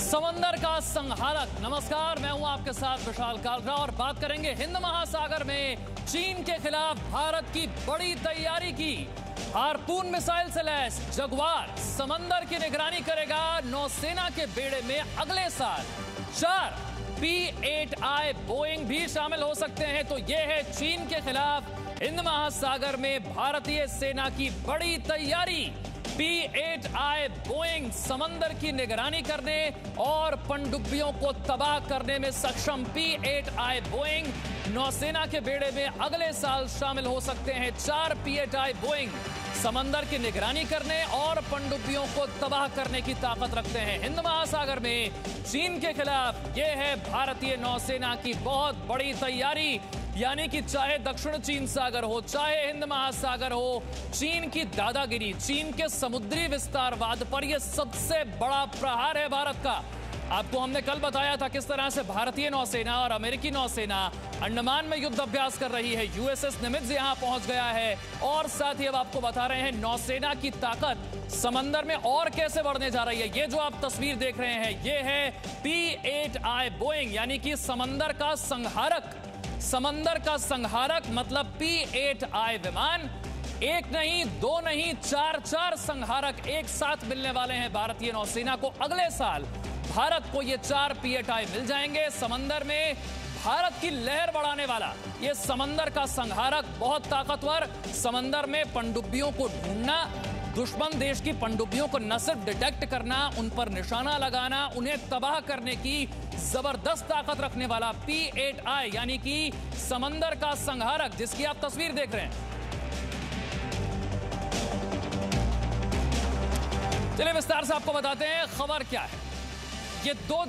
समंदर का संहारक। नमस्कार, मैं हूं आपके साथ विशाल कालरा और बात करेंगे हिंद महासागर में चीन के खिलाफ भारत की बड़ी तैयारी की। हार्पून मिसाइल से लैस जगुआर समंदर की निगरानी करेगा। नौसेना के बेड़े में अगले साल 4 P-8I बोइंग भी शामिल हो सकते हैं। तो यह है चीन के खिलाफ हिंद महासागर में भारतीय सेना की बड़ी तैयारी। P-8I बोइंग समंदर की निगरानी करने और पनडुब्बियों को तबाह करने में सक्षम P-8I बोइंग नौसेना के बेड़े में अगले साल शामिल हो सकते हैं। 4 P-8I बोइंग समंदर की निगरानी करने और पनडुब्बियों को तबाह करने की ताकत रखते हैं। हिंद महासागर में चीन के खिलाफ यह है भारतीय नौसेना की बहुत बड़ी तैयारी। यानी कि चाहे दक्षिण चीन सागर हो, चाहे हिंद महासागर हो, चीन की दादागिरी, चीन के समुद्री विस्तारवाद पर यह सबसे बड़ा प्रहार है भारत का। आपको हमने कल बताया था किस तरह से भारतीय नौसेना और अमेरिकी नौसेना अंडमान में युद्ध अभ्यास कर रही है। USS निमित्ज यहां पहुंच गया है और साथ ही अब आपको बता रहे हैं नौसेना की ताकत समंदर में और कैसे बढ़ने जा रही है। ये जो आप तस्वीर देख रहे हैं ये है P-8I बोइंग यानी कि समंदर का संहारक। समंदर का संहारक मतलब P-8I विमान। एक नहीं, दो नहीं, 4 संहारक एक साथ मिलने वाले हैं भारतीय नौसेना को। अगले साल भारत को ये 4 P-8I मिल जाएंगे। समंदर में भारत की लहर बढ़ाने वाला ये समंदर का संहारक बहुत ताकतवर। समंदर में पनडुब्बियों को ढूंढना, दुश्मन देश की पनडुब्बियों को न सिर्फ डिटेक्ट करना, उन पर निशाना लगाना, उन्हें तबाह करने की जबरदस्त ताकत रखने वाला P-8I यानी कि समंदर का संहारक, जिसकी आप तस्वीर देख रहे हैं। चलिए विस्तार से आपको बताते हैं खबर क्या है। ये दो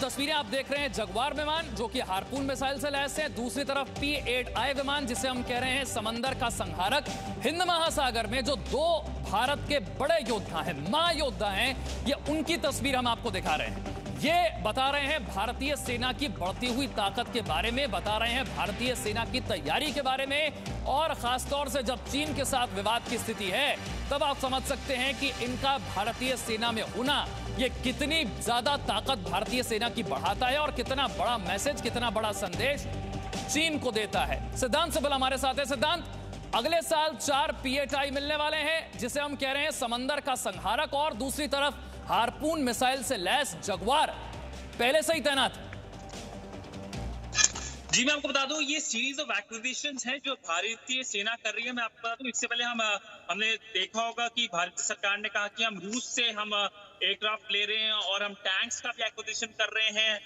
तस्वीरें आप देख रहे हैं, जगुआर विमान जो कि हार्पून मिसाइल से लैस है, दूसरी तरफ P-8I विमान जिसे हम कह रहे हैं समंदर का संहारक। हिंद महासागर में जो दो भारत के बड़े योद्धा हैं, महायोद्धा हैं, ये उनकी तस्वीर हम आपको दिखा रहे हैं। ये बता रहे हैं भारतीय सेना की बढ़ती हुई ताकत के बारे में, बता रहे हैं भारतीय सेना की तैयारी के बारे में। और खासतौर से जब चीन के साथ विवाद की स्थिति है तब आप समझ सकते हैं कि इनका भारतीय सेना में होना ये कितनी ज्यादा ताकत भारतीय सेना की बढ़ाता है और कितना बड़ा मैसेज, कितना बड़ा संदेश चीन को देता है। सिद्धांत सुबल हमारे साथ है। सिद्धांत, अगले साल 4 P-8I मिलने वाले हैं जिसे हम कह रहे हैं समंदर का संहारक, और दूसरी तरफ हार्पून मिसाइल से लैस जगुआर पहले से ही तैनात। जी मैं आपको बता दूं ये सीरीज ऑफ एक्विजिशंस हैं जो भारतीय सेना कर रही है। मैं आपको बता दूं इससे पहले हमने देखा होगा कि भारतीय सरकार ने कहा कि हम रूस से हम एयरक्राफ्ट ले रहे हैं और हम टैंक्स का भी एक्विजिशन कर रहे हैं।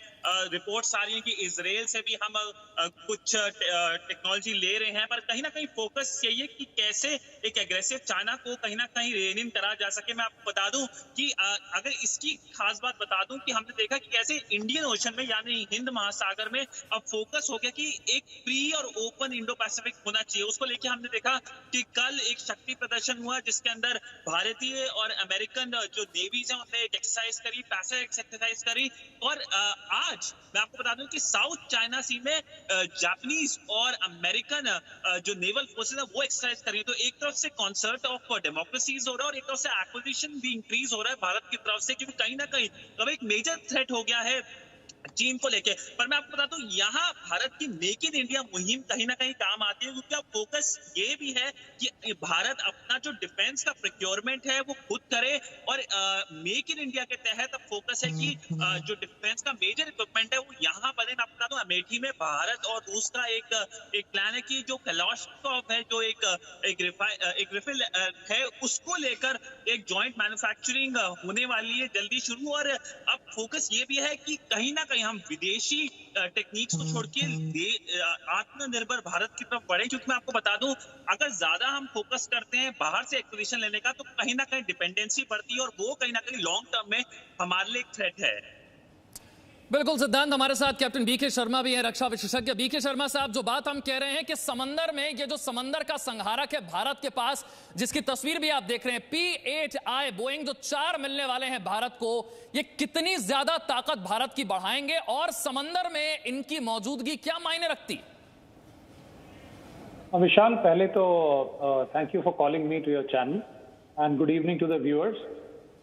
रिपोर्ट्स आ रही हैं कि इजराइल से भी हम कुछ टेक्नोलॉजी ले रहे हैं, पर कहीं ना कहीं फोकस यही है कि कैसे एक एग्रेसिव चाइना को कहीं ना कहीं रेन इन करा जा सके। मैं आपको बता दूं कि अगर इसकी खास बात बता दूं कि हमने देखा कि कैसे इंडियन ओशन में यानी हिंद महासागर में अब फोकस हो गया कि एक फ्री और ओपन इंडो पैसिफिक होना चाहिए। उसको लेके हमने देखा कि कल एक शक्ति प्रदर्शन हुआ जिसके अंदर भारतीय और अमेरिकन जो नेवीज है उन्होंने एक एक्सरसाइज करी, पैसिफिक एक्सरसाइज करी। और आज मैं आपको बता दूं कि साउथ चाइना सी में जापानीज और अमेरिकन जो नेवल फोर्सेस है वो एक्सरसाइज कर रही है। तो एक तरफ से कॉन्सर्ट ऑफ डेमोक्रेसीज हो रहा है और एक तरफ से एक्विजिशन भी इंक्रीज हो रहा है भारत की तरफ से, क्योंकि कहीं ना कहीं अब एक मेजर थ्रेट हो गया है चीन को लेके। पर मैं आपको बताता हूँ यहाँ भारत की मेक इन इंडिया मुहिम कहीं ना कहीं काम आती है, क्योंकि अब फोकस ये भी है कि भारत अपना जो डिफेंस का प्रोक्योरमेंट है वो खुद करे। और मेक इन इंडिया के तहत अब फोकस है कि जो डिफेंस का मेजर इक्विपमेंट है वो यहाँ बने। मैं आपको बता दूं अमेठी में भारत और रूस का एक प्लान है कि जो कैलाशनिकोव है जो एक रिफिल है उसको लेकर एक जॉइंट मैन्युफैक्चरिंग होने वाली है जल्दी शुरू। और अब फोकस ये भी है कि कहीं ना कहीं हम विदेशी टेक्निक्स को छोड़ के आत्मनिर्भर भारत की तरफ बढ़े। क्योंकि मैं आपको बता दूं अगर ज्यादा हम फोकस करते हैं बाहर से एक्विजिशन लेने का तो कहीं ना कहीं डिपेंडेंसी बढ़ती है और वो कहीं ना कहीं लॉन्ग टर्म में हमारे लिए एक थ्रेट है। बिल्कुल सिद्धांत, हमारे साथ कैप्टन बीके शर्मा भी हैं, रक्षा विशेषज्ञ। बीके शर्मा साहब, जो बात हम कह रहे हैं कि समंदर में ये जो समंदर का संहारक है भारत के पास, जिसकी तस्वीर भी आप देख रहे हैं, P-8I बोइंग जो 4 मिलने वाले हैं भारत को, ये कितनी ज्यादा ताकत भारत की बढ़ाएंगे और समंदर में इनकी मौजूदगी क्या मायने रखती? विशाल, पहले तो thank you for calling me to your channel and good evening to the viewers.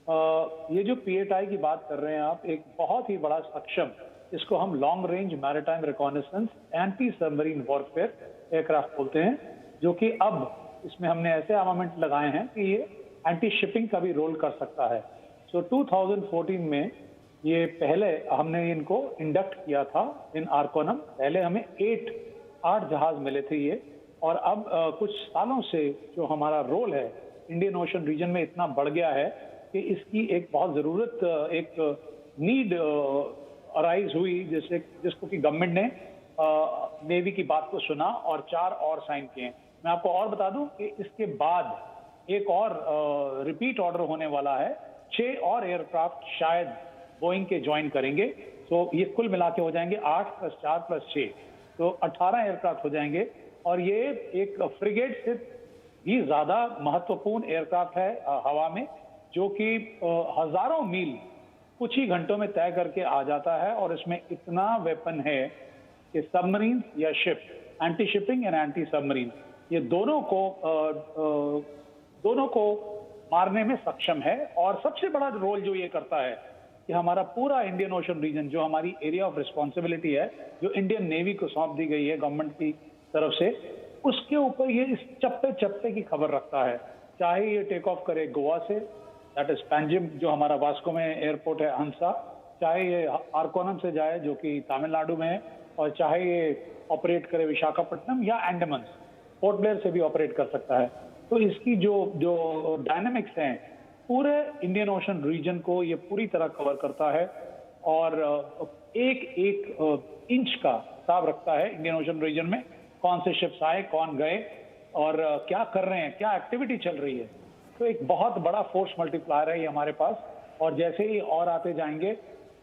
ये जो P8I की बात कर रहे हैं आप, एक बहुत ही बड़ा सक्षम, इसको हम long range maritime reconnaissance anti submarine warfare aircraft बोलते हैं, जो कि अब इसमें हमने ऐसे आर्मामेंट लगाए हैं कि ये एंटी शिपिंग का भी रोल कर सकता है। सो 2014 में ये पहले हमने इनको इंडक्ट किया था इन आर्कोनम। पहले हमें 8 जहाज मिले थे ये, और अब कुछ सालों से जो हमारा रोल है इंडियन ओशन रीजन में इतना बढ़ गया है कि इसकी एक बहुत ज़रूरत, एक नीड अराइज हुई, जिसको कि गवर्नमेंट ने नेवी की बात को सुना और 4 और साइन किए। मैं आपको और बता दूं कि इसके बाद एक और रिपीट ऑर्डर होने वाला है, 6 और एयरक्राफ्ट शायद बोइंग के ज्वाइन करेंगे। तो ये कुल मिला के हो जाएंगे 8 + 4 + 6, तो 18 एयरक्राफ्ट हो जाएंगे। और ये एक फ्रिगेट से भी ज्यादा महत्वपूर्ण एयरक्राफ्ट है हवा में, जो कि हजारों मील कुछ ही घंटों में तय करके आ जाता है। और इसमें इतना वेपन है कि सबमरीन या ship, anti shipping and anti submarine, ये दोनों को मारने में सक्षम है। और सबसे बड़ा रोल जो ये करता है कि हमारा पूरा इंडियन ओशन रीजन, जो हमारी एरिया ऑफ रिस्पॉन्सिबिलिटी है, जो इंडियन नेवी को सौंप दी गई है गवर्नमेंट की तरफ से, उसके ऊपर ये इस चप्पे चप्पे की खबर रखता है। चाहे ये टेक ऑफ करे गोवा से, दैट इज पैंजिम, जो हमारा वास्को में एयरपोर्ट है हंसा, चाहे ये आर्कोनम से जाए जो कि तमिलनाडु में है, और चाहे ये ऑपरेट करे विशाखापट्टनम या अंडमान, पोर्ट ब्लेयर से भी ऑपरेट कर सकता है। तो इसकी जो डायनामिक्स हैं पूरे इंडियन ओशन रीजन को ये पूरी तरह कवर करता है, और एक इंच का हिसाब रखता है इंडियन ओशन रीजन में, कौन से शिप्स आए, कौन गए, और क्या कर रहे हैं, क्या एक्टिविटी चल रही है। तो एक बहुत बड़ा फोर्स मल्टीप्लायर है ये हमारे पास, और जैसे ही और आते जाएंगे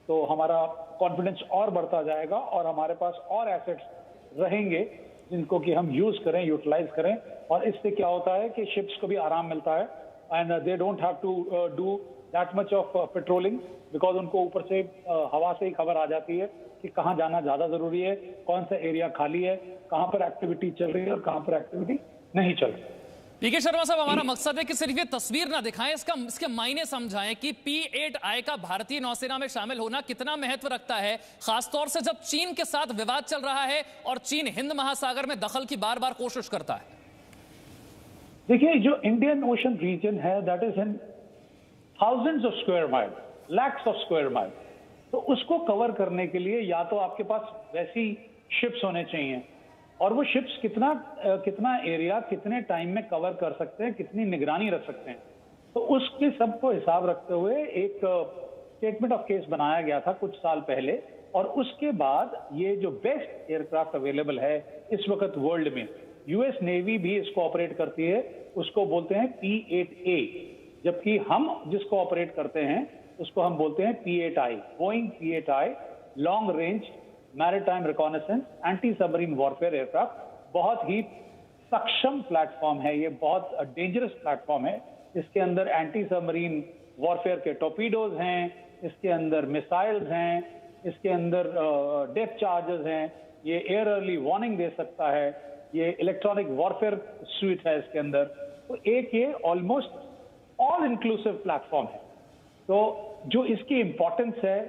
तो हमारा कॉन्फिडेंस और बढ़ता जाएगा, और हमारे पास और एसेट्स रहेंगे जिनको कि हम यूज करें, यूटिलाइज करें। और इससे क्या होता है कि शिप्स को भी आराम मिलता है, and they don't have to do that much of patrolling, because उनको ऊपर से हवा से ही खबर आ जाती है कि कहाँ जाना ज्यादा जरूरी है, कौन सा एरिया खाली है, कहाँ पर एक्टिविटी चल रही है और कहाँ पर एक्टिविटी नहीं चल रही। पीके शर्मा साहब, हमारा मकसद है कि सिर्फ ये तस्वीर ना दिखाएं, इसके मायने समझाएं कि P8I का भारतीय नौसेना में शामिल होना कितना महत्व रखता है, खासतौर से जब चीन के साथ विवाद चल रहा है और चीन हिंद महासागर में दखल की बार बार कोशिश करता है। देखिए, जो इंडियन ओशन रीजन है that is in thousands of square mile, lakhs of square mile. तो उसको कवर करने के लिए या तो आपके पास वैसी शिप्स होने चाहिए, और वो शिप्स कितना एरिया कितने टाइम में कवर कर सकते हैं, कितनी निगरानी रख सकते हैं। तो उसके सबको हिसाब रखते हुए एक स्टेटमेंट ऑफ केस बनाया गया था कुछ साल पहले, और उसके बाद ये जो बेस्ट एयरक्राफ्ट अवेलेबल है इस वक्त वर्ल्ड में, यूएस नेवी भी इसको ऑपरेट करती है, उसको बोलते हैं P8A, जबकि हम जिसको ऑपरेट करते हैं उसको हम बोलते हैं P8I, Boeing P8I long range maritime reconnaissance anti submarine warfare aircraft. बहुत ही सक्षम प्लेटफॉर्म है ये, बहुत डेंजरस प्लेटफॉर्म है। इसके अंदर एंटी सबमरीन वॉरफेयर के टॉर्पीडोज हैं, इसके अंदर मिसाइल्स हैं, इसके अंदर डेप्थ चार्जेस हैं, ये एयर अर्ली वार्निंग दे सकता है, ये इलेक्ट्रॉनिक वॉरफेयर स्यूट है इसके अंदर। तो एक ये ऑलमोस्ट ऑल इंक्लूसिव प्लेटफॉर्म है। तो जो इसकी इंपॉर्टेंस है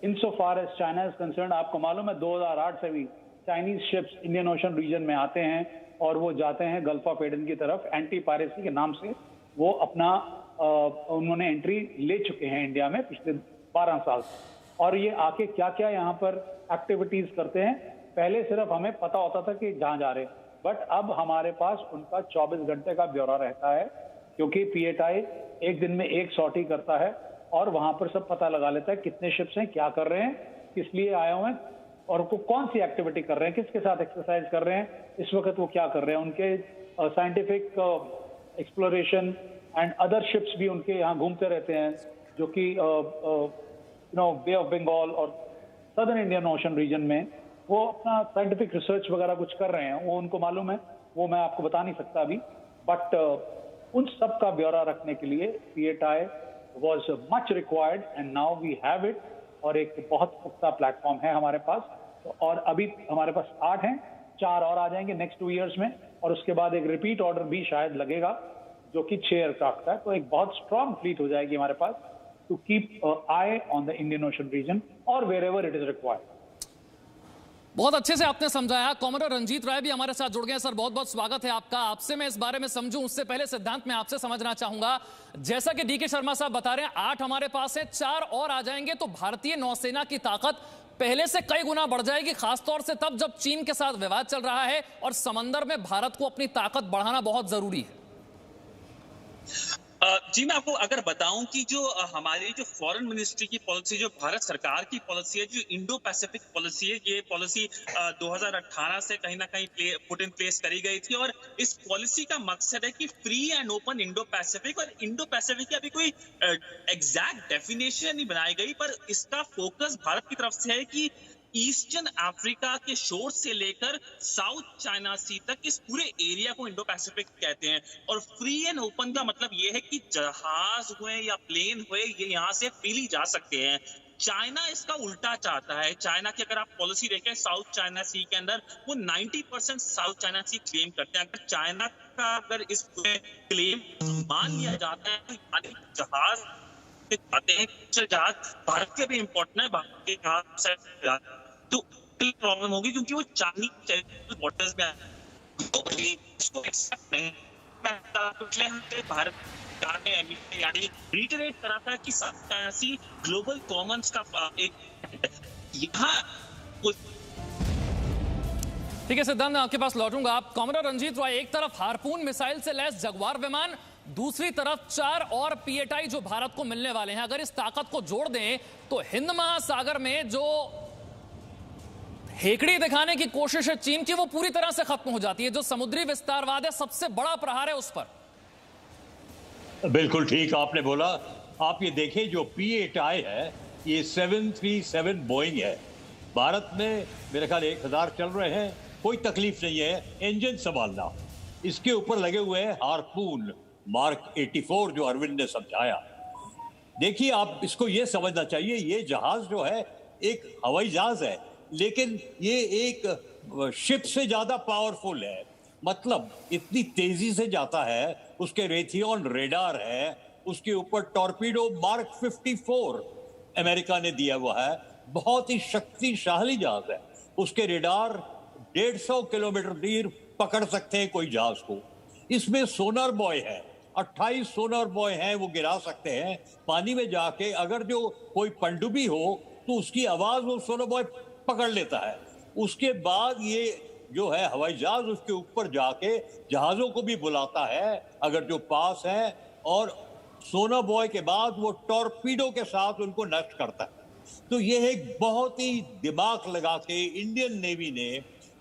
in so far as China is concerned, आपको मालूम है 2008 से भी Chinese ships Indian Ocean region में आते हैं और वो जाते हैं गल्फ ऑफ एडन की तरफ, एंटी पायरेसी के नाम से वो अपना उन्होंने एंट्री ले चुके हैं इंडिया में पिछले 12 साल से। और ये आके क्या क्या यहाँ पर एक्टिविटीज करते हैं, पहले सिर्फ हमें पता होता था कि जहाँ जा रहे, बट अब हमारे पास उनका 24 घंटे का ब्यौरा रहता है, क्योंकि P8I एक दिन में एक सॉर्टी करता है और वहां पर सब पता लगा लेता है कितने शिप्स हैं, क्या कर रहे हैं, किस लिए आए हुए हैं, और वो कौन सी एक्टिविटी कर रहे हैं, किसके साथ एक्सरसाइज कर रहे हैं, इस वक्त वो क्या कर रहे हैं। उनके scientific exploration and other ships भी उनके यहाँ घूमते रहते हैं, जो कि बे ऑफ बंगाल और सदर्न इंडियन ओशन रीजन में वो अपना साइंटिफिक रिसर्च वगैरह कुछ कर रहे हैं, वो उनको मालूम है, वो मैं आपको बता नहीं सकता अभी। बट उन सब का ब्यौरा रखने के लिए P8I was much required and now we have it, और एक बहुत पुख्ता प्लेटफॉर्म है हमारे पास। तो और अभी हमारे पास 8 हैं, 4 और आ जाएंगे नेक्स्ट 2 इयर्स में, और उसके बाद एक रिपीट ऑर्डर भी शायद लगेगा जो कि 6 एयरक्राफ्ट का है। तो एक बहुत स्ट्रांग फ्लीट हो जाएगी हमारे पास, to keep an eye on the Indian Ocean region or wherever it is required. बहुत अच्छे से आपने समझाया। कॉमरेड रंजीत राय भी हमारे साथ जुड़ गए। सर बहुत बहुत स्वागत है आपका। आपसे मैं इस बारे में समझूं उससे पहले सिद्धांत मैं आपसे समझना चाहूंगा, जैसा कि डीके शर्मा साहब बता रहे हैं 8 हमारे पास है, 4 और आ जाएंगे तो भारतीय नौसेना की ताकत पहले से कई गुना बढ़ जाएगी, खासतौर से तब जब चीन के साथ विवाद चल रहा है और समंदर में भारत को अपनी ताकत बढ़ाना बहुत जरूरी है। जी मैं आपको अगर बताऊं कि जो हमारी जो फॉरेन मिनिस्ट्री की पॉलिसी, जो भारत सरकार की पॉलिसी है, जो इंडो पैसिफिक पॉलिसी है, ये पॉलिसी 2018 से कहीं ना कहीं पुट इन प्लेस करी गई थी और इस पॉलिसी का मकसद है कि free and open Indo Pacific. और इंडो पैसिफिक की अभी कोई एग्जैक्ट डेफिनेशन नहीं बनाई गई, पर इसका फोकस भारत की तरफ से है कि ईस्टर्न अफ्रीका के शोर से लेकर साउथ चाइना सी तक इस पूरे एरिया को इंडो पैसिफिक कहते हैं। और फ्री एंड ओपन का मतलब ये है कि जहाज हुए या प्लेन हुए ये यहाँ से फ्रीली जा सकते हैं। चाइना इसका उल्टा चाहता है। चाइना की अगर आप पॉलिसी देखें साउथ चाइना सी के अंदर, वो 90% साउथ चाइना सी क्लेम करते हैं। अगर चाइना का अगर इस क्लेम मान लिया जाता है तो जहाज जाते हैं, जहाज भारत के भी इम्पोर्टेंट है, भारत के जहाज तो प्रॉब्लम होगी क्योंकि वो चाइनीज वाटर्स में तो इसको एक्सेप्ट नहीं। पिछले हफ्ते भारत सरकार ने यानी रिटरेट करा था कि ऐसी ग्लोबल कॉमन्स का एक यहाँ ठीक है सिद्धांत, मैं आपके पास लौटूंगा। आप कॉमरेड रंजीत रॉय, एक तरफ हार्पून मिसाइल से लैस जगुआर विमान, दूसरी तरफ 4 और पीएटाई जो भारत को मिलने वाले हैं। अगर इस ताकत को जोड़ दें तो हिंद महासागर में जो हेकड़ी दिखाने की कोशिश है चीन की, वो पूरी तरह से खत्म हो जाती है। जो समुद्री विस्तारवाद है, सबसे बड़ा प्रहार है उस पर। बिल्कुल ठीक आपने बोला। आप ये देखें जो P8I है, ये 737 बोइंग है। भारत में मेरे ख्याल 1000 चल रहे हैं, कोई तकलीफ नहीं है इंजन संभालना। इसके ऊपर लगे हुए हैं हार्पून मार्क 84 जो अरविंद ने समझाया। देखिए आप इसको ये समझना चाहिए, ये जहाज जो है एक हवाई जहाज है, लेकिन ये एक शिप से ज्यादा पावरफुल है। मतलब इतनी तेजी से जाता है, उसके रेथियन रेडार है, उसके ऊपर टॉर्पीडो मार्क 54 अमेरिका ने दिया हुआ है, बहुत ही शक्तिशाली जहाज है। उसके रेडार 150 किलोमीटर दूर पकड़ सकते हैं कोई जहाज को। इसमें सोनार बॉय है, 28 सोनार बॉय हैं, वो गिरा सकते हैं पानी में जाके। अगर जो कोई पनडुब्बी हो तो उसकी आवाज वो सोनार बॉय पकड़ लेता है। उसके बाद ये जो है हवाई जहाज उसके ऊपर जाके जहाजों को भी बुलाता है अगर जो पास है, और सोनार बॉय के बाद वो टॉर्पीडो के साथ उनको नष्ट करता है। तो ये एक बहुत ही दिमाग लगा के इंडियन नेवी ने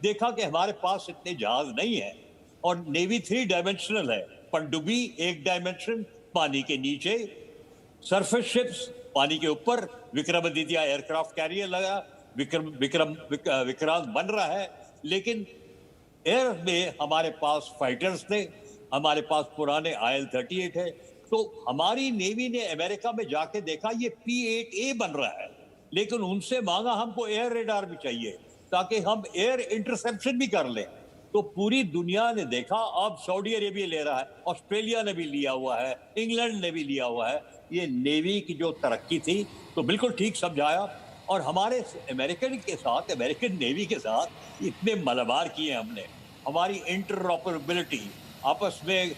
देखा कि हमारे पास इतने जहाज नहीं है, और नेवी 3 डायमेंशनल है। पनडुब्बी 1 डायमेंशन पानी के नीचे, सरफेस शिप्स पानी के ऊपर, विक्रमादित्य एयरक्राफ्ट कैरियर लगा, विक्रांत बन रहा है। लेकिन एयर में हमारे पास फाइटर्स थे, हमारे पास पुराने IL-38 है। तो हमारी नेवी ने अमेरिका में जाके देखा ये P8A बन रहा है, लेकिन उनसे मांगा हमको एयर रेडार भी चाहिए ताकि हम एयर इंटरसेप्शन भी कर लें। तो पूरी दुनिया ने देखा, अब सऊदी अरेबिया ले रहा है, ऑस्ट्रेलिया ने भी लिया हुआ है, इंग्लैंड ने भी लिया हुआ है। ये नेवी की जो तरक्की थी, तो बिल्कुल ठीक समझाया। और हमारे अमेरिकन के साथ, अमेरिकन नेवी के साथ इतने मलाबार किए हमने। हमारी इंटरऑपरेबिलिटी, आपस में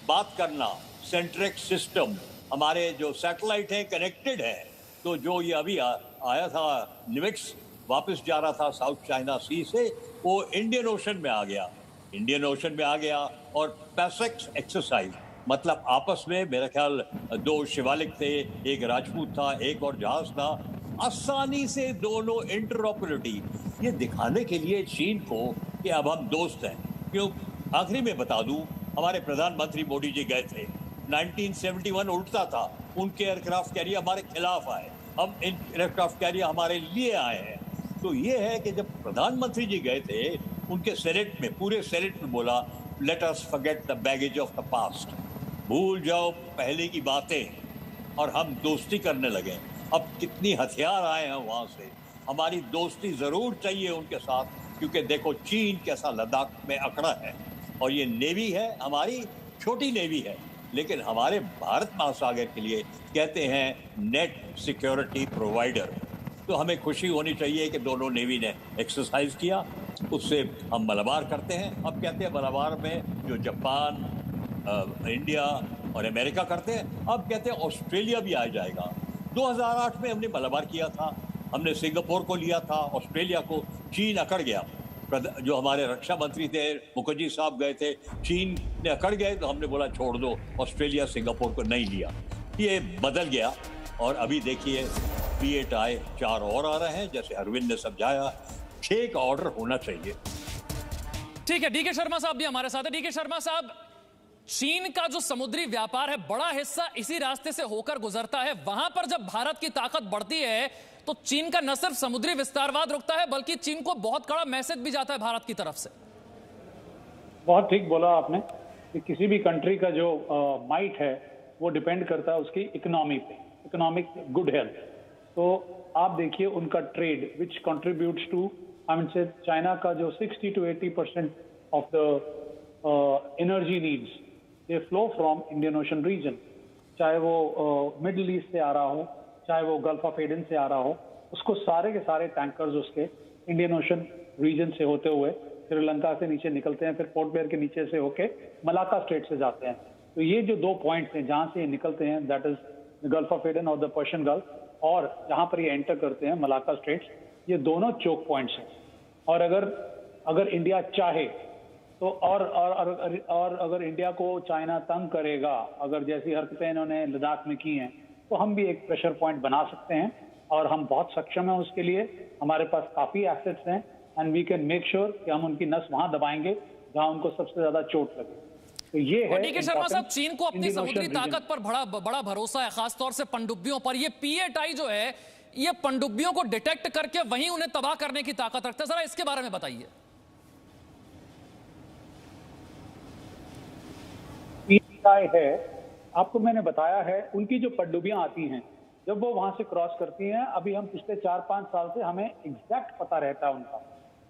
बात करना, सेंट्रिक सिस्टम, हमारे जो सैटेलाइट हैं कनेक्टेड हैं। तो जो ये अभी आया था निमिट्स, वापस जा रहा था साउथ चाइना सी से, वो इंडियन ओशन में आ गया। इंडियन ओशन में आ गया और पैसेक्स एक्सरसाइज, मतलब आपस में मेरा ख्याल 2 शिवालिक थे, एक राजपूत था, एक और जहाज था। आसानी से दोनों इंटरऑपरेबिलिटी, ये दिखाने के लिए चीन को कि अब हम दोस्त हैं। क्यों, आखिरी में बता दूं, हमारे प्रधानमंत्री मोदी जी गए थे, 1971 उल्टा था, उनके एयरक्राफ्ट कैरियर हमारे खिलाफ आए, हम एयरक्राफ्ट कैरियर हमारे लिए आए हैं। तो ये है कि जब प्रधानमंत्री जी गए थे, उनके सेनेट में, पूरे सेनेट में बोला, let us forget the baggage of the past, भूल जाओ पहले की बातें और हम दोस्ती करने लगे। अब कितनी हथियार आए हैं वहाँ से, हमारी दोस्ती ज़रूर चाहिए उनके साथ, क्योंकि देखो चीन कैसा लद्दाख में अकड़ा है। और ये नेवी है हमारी, छोटी नेवी है, लेकिन हमारे भारत महासागर के लिए कहते हैं नेट सिक्योरिटी प्रोवाइडर। तो हमें खुशी होनी चाहिए कि दोनों नेवी ने एक्सरसाइज किया, उससे हम मलाबार करते हैं। अब कहते हैं मलाबार में जो जापान, इंडिया और अमेरिका करते हैं, अब कहते हैं ऑस्ट्रेलिया भी आ जाएगा। 2008 में हमने मलाबार किया था, हमने सिंगापुर को लिया था, ऑस्ट्रेलिया को चीन अकड़ गया। जो हमारे रक्षा मंत्री थे मुखर्जी साहब गए थे, चीन ने अकड़ गए तो हमने बोला छोड़ दो, ऑस्ट्रेलिया सिंगापुर को नहीं लिया। ये बदल गया और अभी देखिए P8I 4 और आ रहे हैं, जैसे अरविंद ने समझाया 6 का ऑर्डर होना चाहिए। ठीक है, डीके शर्मा साहब भी हमारे साथ है। डीके शर्मा साहब, चीन का जो समुद्री व्यापार है बड़ा हिस्सा इसी रास्ते से होकर गुजरता है। वहां पर जब भारत की ताकत बढ़ती है तो चीन का न सिर्फ समुद्री विस्तारवाद रुकता है बल्कि चीन को बहुत कड़ा मैसेज भी जाता है भारत की तरफ से। बहुत ठीक बोला आपने कि किसी भी कंट्री का जो माइट है वो डिपेंड करता है उसकी इकोनॉमी पे, इकोनॉमिक गुड हेल्थ। तो आप देखिए उनका trade which contributes to, I mean से चाइना का जो 60 to 80% of the energy needs they flow from Indian Ocean region, चाहे वो मिडिल ईस्ट से आ रहा हो, चाहे वो गल्फ ऑफ एडन से आ रहा हो, उसको सारे के सारे टैंकर्स उसके इंडियन ओशन रीजन से होते हुए श्रीलंका से नीचे निकलते हैं, फिर पोर्ट ब्लेयर के नीचे से होके मलाक्का स्ट्रेट से जाते हैं। तो ये जो 2 पॉइंट्स हैं जहां से ये निकलते हैं, that is the gulf of Aden और द पर्शियन गल्फ, और जहां पर ये एंटर करते हैं मलाक्का स्ट्रेट्स, ये दोनों चोक पॉइंट्स हैं। और अगर इंडिया चाहे तो और अगर इंडिया को चाइना तंग करेगा, अगर जैसी हरकतें इन्होंने लद्दाख में की हैं, तो हम भी एक प्रेशर पॉइंट बना सकते हैं और हम बहुत सक्षम हैं उसके लिए। हमारे पास काफी एसेट्स हैं and we can make sure कि हम उनकी नस वहां दबाएंगे जहां उनको सबसे ज्यादा चोट लगे। तो ये है। डीके शर्मा साहब, चीन को अपनी समुद्री ताकत पर बड़ा भरोसा है, खासतौर से पनडुब्बियों पर। ये P8I जो है ये पनडुब्बियों को डिटेक्ट करके वहीं उन्हें तबाह करने की ताकत रखता है, जरा इसके बारे में बताइए। P8I है, आपको मैंने बताया है, उनकी जो पनडुब्बियां आती हैं जब वो वहां से क्रॉस करती हैं, अभी हम पिछले 4-5 साल से हमें एग्जैक्ट पता रहता है उनका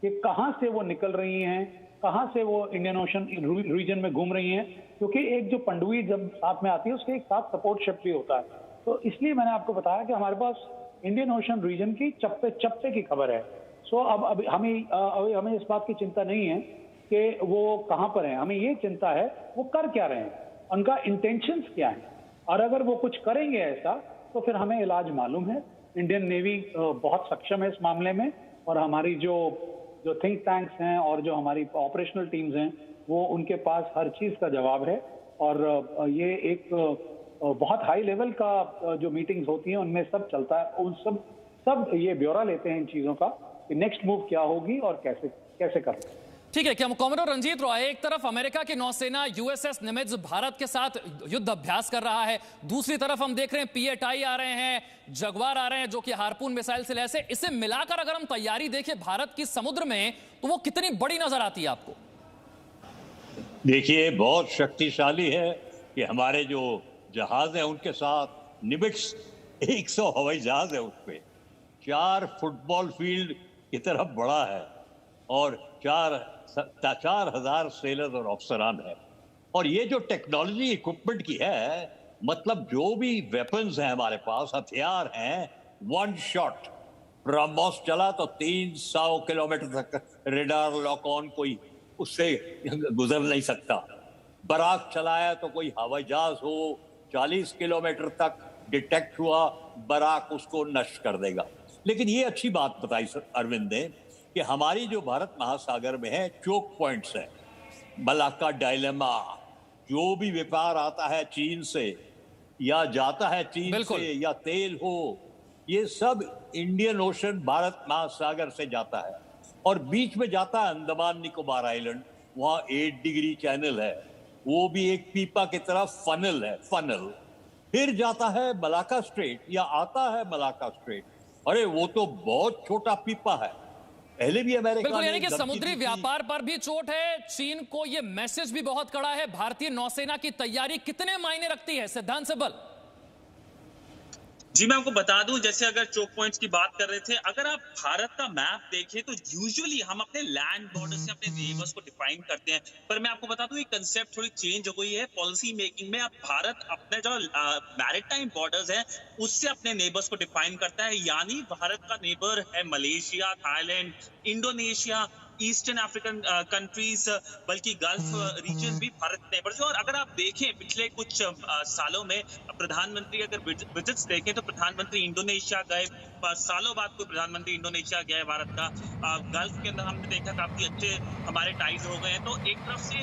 कि कहां से वो निकल रही हैं, कहां से वो इंडियन ओशन रीजन में घूम रही हैं, क्योंकि एक जो पनडुब्बी जब साथ में आती है उसके एक साथ सपोर्ट शिप भी होता है। तो इसलिए मैंने आपको बताया कि हमारे पास इंडियन ओशन रीजन की चप्पे की खबर है। सो अब हमें इस बात की चिंता नहीं है कि वो कहां पर है, हमें ये चिंता है वो कर क्या रहे हैं, उनका इंटेंशंस क्या है, और अगर वो कुछ करेंगे ऐसा तो फिर हमें इलाज मालूम है। इंडियन नेवी बहुत सक्षम है इस मामले में, और हमारी जो थिंक टैंक्स हैं और जो हमारी ऑपरेशनल टीम्स हैं वो उनके पास हर चीज का जवाब है। और ये एक बहुत हाई लेवल का जो मीटिंग्स होती हैं उनमें सब चलता है, उन सब ये ब्यौरा लेते हैं इन चीजों का कि नेक्स्ट मूव क्या होगी और कैसे करना है। ठीक है, क्या कॉमोडोर रंजीत रॉय, एक तरफ अमेरिका की नौसेना USS निमित्ज भारत के साथ युद्ध अभ्यास कर रहा है, दूसरी तरफ हम देख रहे हैं P8I आ रहे हैं, जगुआर आ रहे हैं जो कि हार्पून मिसाइल से लैस है। इसे मिलाकर अगर हम तैयारी देखें भारत की समुद्र में तो वो कितनी बड़ी नजर आती है आपको? देखिए बहुत शक्तिशाली है कि हमारे जो जहाज हैं उनके साथ निमिट्ज 100 हवाई जहाज है, उस पे 4 फुटबॉल फील्ड की तरफ बड़ा है और 4,000 सेलर और अफसरान है। और ये जो टेक्नोलॉजी इक्विपमेंट की है, मतलब जो भी वेपन्स हैं हमारे पास, हथियार हैं, 1 शॉट ब्रह्मोस चला तो 300 किलोमीटर तक रेडार लॉक ऑन, कोई उससे गुजर नहीं सकता। बराक चलाया तो कोई हवाई जहाज हो 40 किलोमीटर तक डिटेक्ट हुआ, बराक उसको नष्ट कर देगा। लेकिन ये अच्छी बात बताई अरविंद ने कि हमारी जो भारत महासागर में है चोक पॉइंट्स है, मलाक्का डायलेमा, जो भी व्यापार आता है चीन से या जाता है चीन से, या तेल हो, ये सब इंडियन ओशन भारत महासागर से जाता है और बीच में जाता है अंडमान निकोबार आइलैंड, वहां 8 डिग्री चैनल है, वो भी एक पीपा की तरफ फनल है, फनल फिर जाता है मलाक्का स्ट्रेट या आता है मलाक्का स्ट्रेट। अरे वो तो बहुत छोटा पीपा है, पहले भी अमेरिका बिल्कुल, यानी कि समुद्री व्यापार पर भी चोट है। चीन को यह मैसेज भी बहुत कड़ा है। भारतीय नौसेना की तैयारी कितने मायने रखती है सिद्धांत से बल? जी मैं आपको बता दूं, जैसे अगर चोक पॉइंट्स की बात कर रहे थे, अगर आप भारत का मैप देखें तो यूजुअली हम अपने लैंड बॉर्डर से अपने नेबर्स को डिफाइन करते हैं, पर मैं आपको बता दूं ये कंसेप्ट थोड़ी चेंज हो गई है पॉलिसी मेकिंग में। अब भारत अपने जो मैरिटाइम बॉर्डर्स हैं उससे अपने नेबर्स को डिफाइन करता है, यानी भारत का नेबर है Malaysia, Thailand, Indonesia, eastern African countries, बल्कि गल्फ रीजन भी भारत नेबर्स है। और अगर आप देखें पिछले कुछ सालों में प्रधानमंत्री अगर विजिट्स देखें तो प्रधानमंत्री इंडोनेशिया गए, सालों बाद कोई प्रधानमंत्री इंडोनेशिया गया है भारत का। गल्फ के अंदर हमने देखा काफी अच्छे हमारे टाइज हो गए हैं। तो एक तरफ से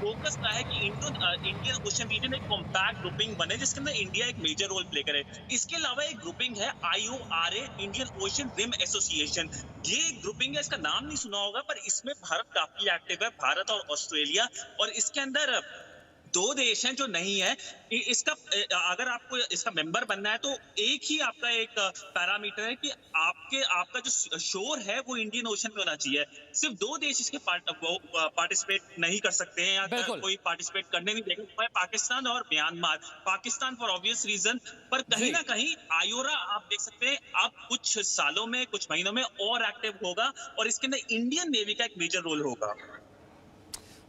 फोकस रहा है कि इंडियन ओशन रीजन एक कॉम्पैक्ट ग्रुपिंग बने जिसके अंदर इंडिया एक मेजर रोल प्ले करे। इसके अलावा एक ग्रुपिंग है IORA, Indian Ocean Rim Association. ये ग्रुपिंग है, इसका नाम नहीं सुना होगा, पर इसमें भारत काफी एक्टिव है, भारत और ऑस्ट्रेलिया। और इसके अंदर दो देश हैं जो नहीं है। इसका अगर आपको इसका मेंबर बनना है तो एक ही आपका एक पैरामीटर है कि आपका जो शोर है वो इंडियन ओशन में होना चाहिए। सिर्फ दो देश इसके पार्टिसिपेट नहीं कर सकते हैं या कोई पार्टिसिपेट करने नहीं देगा, वो है पाकिस्तान और Myanmar. Pakistan for obvious reason, पर कहीं ना कहीं आयोरा आप देख सकते हैं अब कुछ सालों में, कुछ महीनों में और एक्टिव होगा और इसके अंदर इंडियन नेवी का एक मेजर रोल होगा।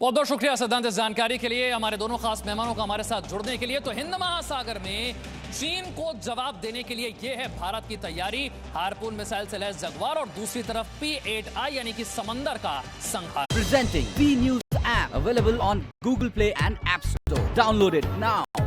बहुत बहुत शुक्रिया सिद्धांत इस जानकारी के लिए, हमारे दोनों खास मेहमानों का हमारे साथ जुड़ने के लिए। तो हिंद महासागर में चीन को जवाब देने के लिए यह है भारत की तैयारी, हार्पून मिसाइल से लैस जगुआर और दूसरी तरफ P8I यानी कि समंदर का संहार। Presenting V News app available on Google Play and App Store. Download it now.